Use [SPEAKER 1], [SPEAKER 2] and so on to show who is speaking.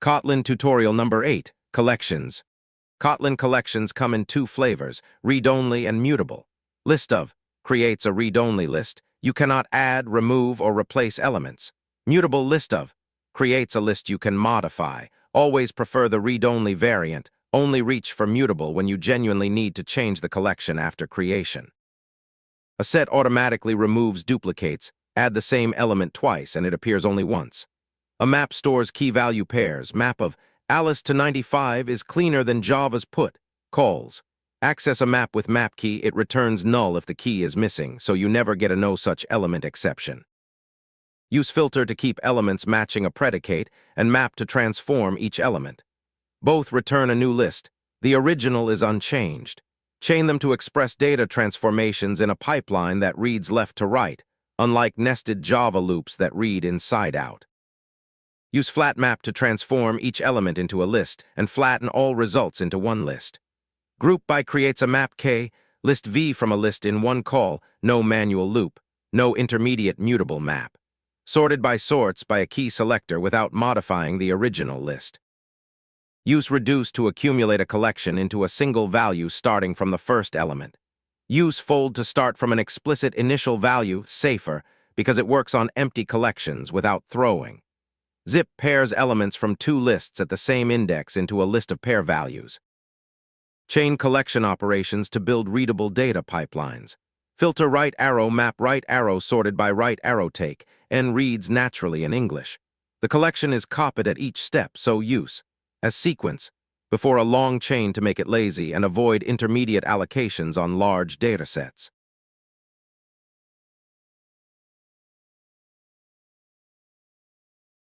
[SPEAKER 1] Kotlin tutorial number 8, collections. Kotlin collections come in two flavors, read-only and mutable. List of creates a read-only list. You cannot add, remove, or replace elements. Mutable list of creates a list you can modify. Always prefer the read-only variant. Only reach for mutable when you genuinely need to change the collection after creation. A set automatically removes duplicates. Add the same element twice and it appears only once. A map stores key-value pairs. Map of Alice to 95 is cleaner than Java's put. Calls. Access a map with map key, it returns null if the key is missing, so you never get a no such element exception. Use filter to keep elements matching a predicate and map to transform each element. Both return a new list. The original is unchanged. Chain them to express data transformations in a pipeline that reads left to right, unlike nested Java loops that read inside out. Use flatMap to transform each element into a list and flatten all results into one list. groupBy creates a map K, list V from a list in one call, no manual loop, no intermediate mutable map. sortedBy sorts by a key selector without modifying the original list. Use reduce to accumulate a collection into a single value starting from the first element. Use fold to start from an explicit initial value, safer, because it works on empty collections without throwing. Zip pairs elements from two lists at the same index into a list of pair values. Chain collection operations to build readable data pipelines. Filter right arrow map right arrow sorted by right arrow take, N reads naturally in English. The collection is copied at each step, so use as sequence before a long chain to make it lazy and avoid intermediate allocations on large datasets.